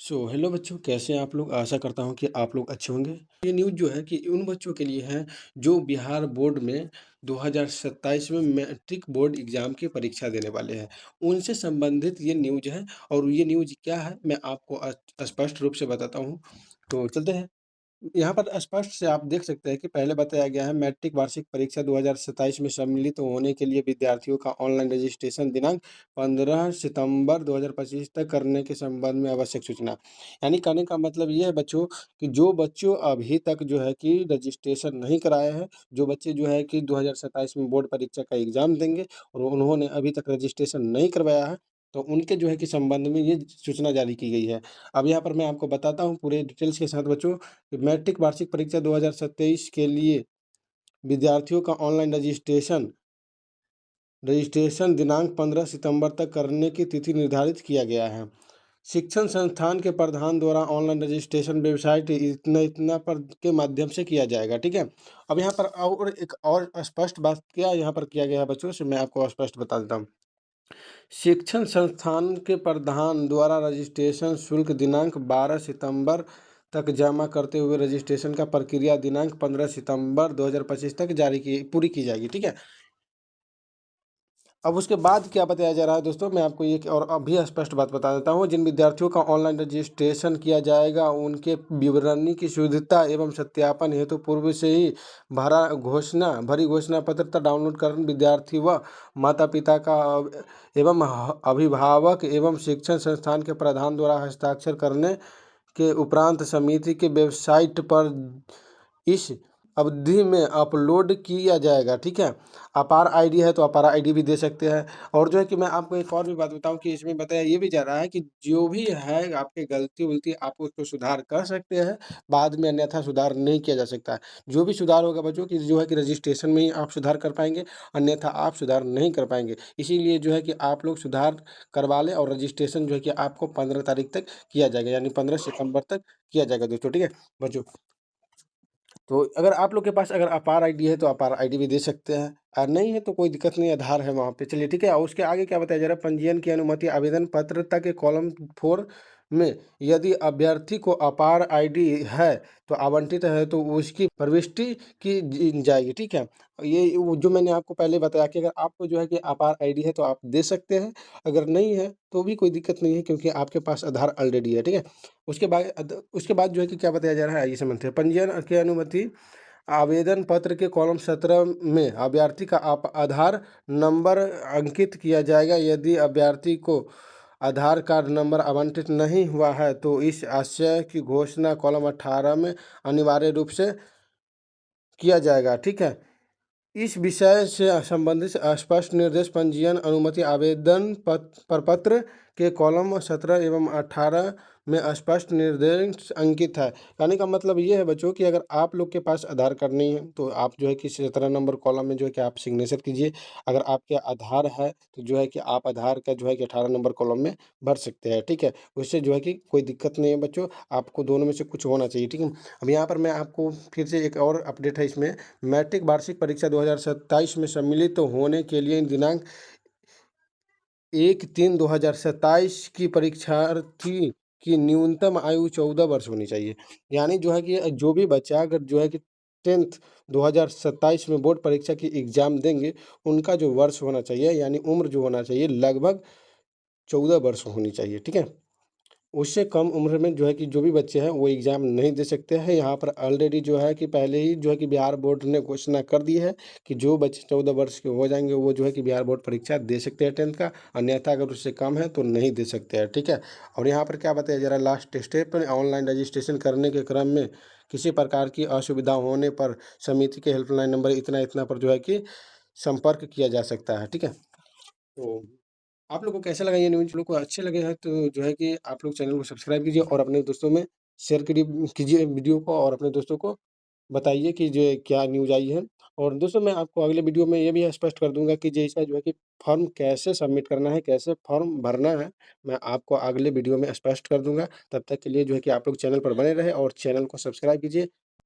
Hello बच्चों, कैसे हैं आप लोग? आशा करता हूँ कि आप लोग अच्छे होंगे। ये न्यूज़ जो है कि उन बच्चों के लिए है जो बिहार बोर्ड में 2027 में मैट्रिक बोर्ड एग्ज़ाम की परीक्षा देने वाले हैं। उनसे संबंधित ये न्यूज़ है और ये न्यूज़ क्या है मैं आपको स्पष्ट रूप से बताता हूँ। तो चलते हैं। यहाँ पर स्पष्ट से आप देख सकते हैं कि पहले बताया गया है मैट्रिक वार्षिक परीक्षा 2027 में सम्मिलित होने के लिए विद्यार्थियों का ऑनलाइन रजिस्ट्रेशन दिनांक 15 सितंबर 2025 तक करने के संबंध में आवश्यक सूचना। यानी कहने का मतलब ये है बच्चों कि जो बच्चों अभी तक जो है कि रजिस्ट्रेशन नहीं कराए हैं, जो बच्चे जो है कि 2027 में बोर्ड परीक्षा का एग्ज़ाम देंगे और उन्होंने अभी तक रजिस्ट्रेशन नहीं करवाया है, तो उनके जो है कि संबंध में ये सूचना जारी की गई है। अब यहाँ पर मैं आपको बताता हूँ पूरे डिटेल्स के साथ बच्चों कि मैट्रिक वार्षिक परीक्षा 2027 के लिए विद्यार्थियों का ऑनलाइन रजिस्ट्रेशन दिनांक 15 सितंबर तक करने की तिथि निर्धारित किया गया है। शिक्षण संस्थान के प्रधान द्वारा ऑनलाइन रजिस्ट्रेशन वेबसाइट इतना पर के माध्यम से किया जाएगा, ठीक है। अब यहाँ पर और एक और स्पष्ट बात क्या यहाँ पर किया गया है बच्चों से मैं आपको स्पष्ट बता देता हूँ। शिक्षण संस्थान के प्रधान द्वारा रजिस्ट्रेशन शुल्क दिनांक 12 सितंबर तक जमा करते हुए रजिस्ट्रेशन का प्रक्रिया दिनांक 15 सितंबर 2025 तक पूरी की जाएगी, ठीक है। अब उसके बाद क्या बताया जा रहा है दोस्तों, मैं आपको एक और अभी स्पष्ट बात बता देता हूँ। जिन विद्यार्थियों का ऑनलाइन रजिस्ट्रेशन किया जाएगा उनके विवरणी की शुद्धता एवं सत्यापन हेतु पूर्व से ही भरी घोषणा पत्र डाउनलोड कर विद्यार्थी व माता पिता का एवं अभिभावक एवं शिक्षण संस्थान के प्रधान द्वारा हस्ताक्षर करने के उपरांत समिति के वेबसाइट पर इस अवधि में अपलोड किया जाएगा, ठीक है। अपार आईडी है तो अपार आईडी भी दे सकते हैं। और जो है कि मैं आपको एक और भी बात बताऊं कि इसमें बताया ये भी जा रहा है कि जो भी है आपके गलती-वलती आप उसको सुधार कर सकते हैं, बाद में अन्यथा सुधार नहीं किया जा सकता है। जो भी सुधार होगा बच्चों कि जो है कि रजिस्ट्रेशन में ही आप सुधार कर पाएँगे, अन्यथा आप सुधार नहीं कर पाएँगे। इसीलिए जो है कि आप लोग सुधार करवा लें और रजिस्ट्रेशन जो है कि आपको 15 तारीख तक किया जाएगा, यानी 15 सितंबर तक किया जाएगा दोस्तों, ठीक है बच्चों। तो अगर आप लोग के पास अगर अपार आईडी है तो अपार आईडी भी दे सकते हैं, और नहीं है तो कोई दिक्कत नहीं, आधार है वहाँ पे, चलिए ठीक है। और उसके आगे क्या बताया जा रहा है, पंजीयन की अनुमति आवेदन पत्रता के कॉलम 4 में यदि अभ्यर्थी को अपार आईडी है तो आवंटित है तो उसकी प्रविष्टि की जाएगी, ठीक है। ये जो मैंने आपको पहले बताया कि अगर आपको जो है कि अपार आईडी है तो आप दे सकते हैं, अगर नहीं है तो भी कोई दिक्कत नहीं है क्योंकि आपके पास आधार ऑलरेडी है, ठीक है। उसके बाद जो है कि क्या बताया जा रहा है आइए समझते हैं। पंजीयन की अनुमति आवेदन पत्र के कॉलम 17 में अभ्यर्थी का आधार नंबर अंकित किया जाएगा। यदि अभ्यर्थी को आधार कार्ड नंबर आवंटित नहीं हुआ है तो इस आशय की घोषणा कॉलम 18 में अनिवार्य रूप से किया जाएगा, ठीक है। इस विषय से संबंधित स्पष्ट निर्देश पंजीयन अनुमति आवेदन प्रपत्र के कॉलम 17 एवं 18 में स्पष्ट निर्देश अंकित है। कहने का मतलब ये है बच्चों कि अगर आप लोग के पास आधार कार्ड नहीं है तो आप जो है कि 17 नंबर कॉलम में जो है कि आप सिग्नेचर कीजिए। अगर आपके आधार है तो जो है कि आप आधार का जो है कि 18 नंबर कॉलम में भर सकते हैं, ठीक है। उससे जो है कि कोई दिक्कत नहीं है बच्चों, आपको दोनों में से कुछ होना चाहिए, ठीक है। अब यहाँ पर मैं आपको फिर से एक और अपडेट है इसमें। मैट्रिक वार्षिक परीक्षा 2027 में सम्मिलित होने के लिए दिनांक 1/3/2027 की परीक्षार्थी की न्यूनतम आयु 14 वर्ष होनी चाहिए। यानी जो है कि जो भी बच्चा अगर जो है कि 10th 2027 में बोर्ड परीक्षा की एग्ज़ाम देंगे, उनका जो वर्ष होना चाहिए यानी उम्र जो होना चाहिए लगभग 14 वर्ष होनी चाहिए, ठीक है। उससे कम उम्र में जो है कि जो भी बच्चे हैं वो एग्ज़ाम नहीं दे सकते हैं। यहाँ पर ऑलरेडी जो है कि पहले ही जो है कि बिहार बोर्ड ने घोषणा कर दी है कि जो बच्चे 14 वर्ष के हो जाएंगे वो जो है कि बिहार बोर्ड परीक्षा दे सकते हैं 10th का, अन्यथा अगर उससे कम है तो नहीं दे सकते हैं, ठीक है। और यहाँ पर क्या बताया जा रहा है लास्ट स्टेप पर, ऑनलाइन रजिस्ट्रेशन करने के क्रम में किसी प्रकार की असुविधा होने पर समिति के हेल्पलाइन नंबर इतना इतना पर जो है कि संपर्क किया जा सकता है, ठीक है। तो आप लोग को कैसा लगा ये न्यूज़? लोग को अच्छे लगे हैं तो जो है कि आप लोग चैनल को सब्सक्राइब कीजिए और अपने दोस्तों में शेयर कीजिए वीडियो को, और अपने दोस्तों को बताइए कि जो है क्या न्यूज़ आई है। और दोस्तों मैं आपको अगले वीडियो में ये भी स्पष्ट कर दूँगा कि जैसा जो है कि फॉर्म कैसे सबमिट करना है, कैसे फॉर्म भरना है, मैं आपको अगले वीडियो में स्पष्ट कर दूँगा। तब तक के लिए जो है कि आप लोग चैनल पर बने रहें और चैनल को सब्सक्राइब कीजिए।